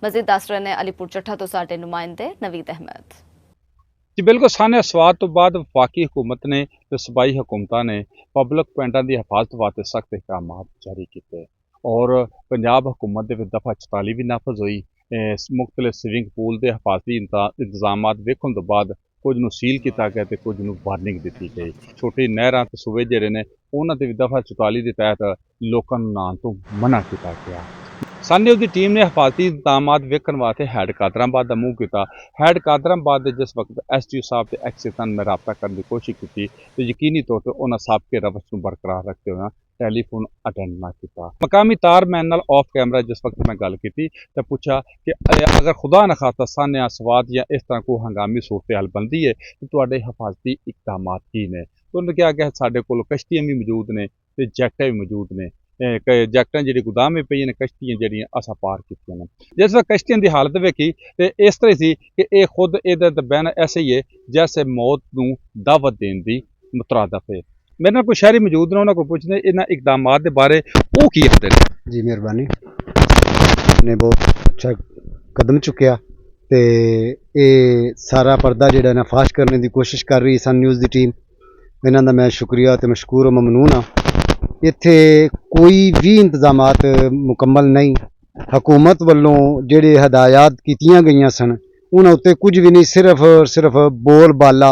मजीद दस रहे ने अलीपुर चट्ठा तो साडे नुमाइंदे नवीद अहमद। जी बिल्कुल साने स्वाद तो बाद वफाकी हुकूमत ने तो सूबाई हुकूमतां ने पब्लिक पॉइंटां दी हिफाजत वास्ते सख्त अहकामात जारी किए और पंजाब हुकूमत दे विच दफा 44 भी नाफज हुई। मुख्तलिफ स्विमिंग पूल के हिफाजती इंतजाम वेखण तो बाद कुछ नूं सील किया गया तो कुछ नूं वार्निंग दी गई। छोटी नहरां ते सूबे जिहड़े ने उन्हां ते भी दफा 44 के तहत लोकां नूं नाण तो मना किया गया। सान्यू की टीम ने हिफाजती इंतजाम वेखण वास्ते हैड कादराबाद का मूँह किया। हैड कादराबाद के जिस वक्त SDO साहब के एक्सिस में रबता करने की कोशिश की तो यकीनी तौर पर उन्होंने सबके रवश को बरकरार रखते हुए टैलीफोन अटेंड ना किया। मकामी तारमैन नाल ऑफ कैमरा जिस वक्त मैं गल की तो पूछा कि अगर खुदा न खास्ता सान्या स्वाद या इस तरह को हंगामी सूरत हाल बनती है तो तुहाडे हिफाजती इकदाम की ने। तो उन्होंने कहा कि साढ़े को कश्तियाँ भी मौजूद ने तो जैकट भी मौजूद ने। जैकटां जी गोदाम में पई ने कश्तियां जी असा पार की ने। जिस वक्त कश्तियां की हालत वेखी तो इस तरह से कि यह खुद ये बहन ऐसे ही है जैसे मौत को दावत देने की मुतरादफ है। मेरे नाल कोई शहरी मौजूद ने उन्होंने को पूछने इन्हां इकदामात के बारे वो की आखदे ने। जी मेहरबानी ने बहुत अच्छा कदम चुकया तो ये सारा पर्दा जिहड़ा ना फाश करने की कोशिश कर रही सन न्यूज़ की टीम। इन्हां दा मैं शुक्रिया तो मशकूर और ममनून हाँ। इत्थे कोई भी इंतजामात मुकम्मल नहीं। हुकूमत वालों जिहड़े हदायत कीतियां गईयां सन उन्हां उत्ते कुछ भी नहीं, सिर्फ और सिर्फ बोल बाला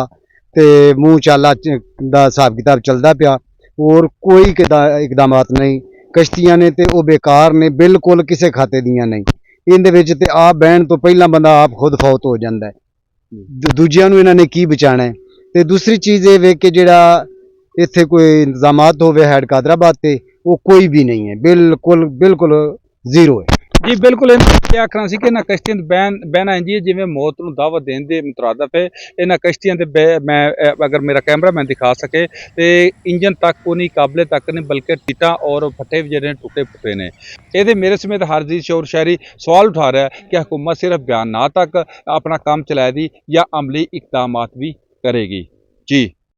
ते मूँह चाला दा हिसाब किताब चलदा पिया और कोई इकदामात नहीं। कश्तियां ने ते वो बेकार ने, बिल्कुल किसी खाते दियां नहीं। इहदे विच ते आप बहन तो पहला बंदा आप खुद फौत हो जाता है, दूजियां नूं इन्हां ने की बचाना है। ते दूसरी चीज़ ये वे कि जिहड़ा इत्थे कोई इंतजामात होवे हैड कादराबाद ते वो कोई भी नहीं है, बिल्कुल बिल्कुल जीरो है। जी बिल्कुल इन्होंने आखना सी कि इन्हां कश्तियां बहना इंज है जिवें मौत नूं दावत देने के मुतरादफ है। इन्हां कश्तियां ते मैं अगर मेरा कैमरा मैन दिखा सके तो इंजन तक को नहीं, काबले तक नहीं, बल्कि टीटा और फट्टे जेहड़े टुटे फुटे ने। ये मेरे समेत हर जी शोर शहरी सवाल उठा रहा है कि हुकूमत सिर्फ बयान तक अपना काम चलाएगी या अमली इकदामात भी करेगी। जी।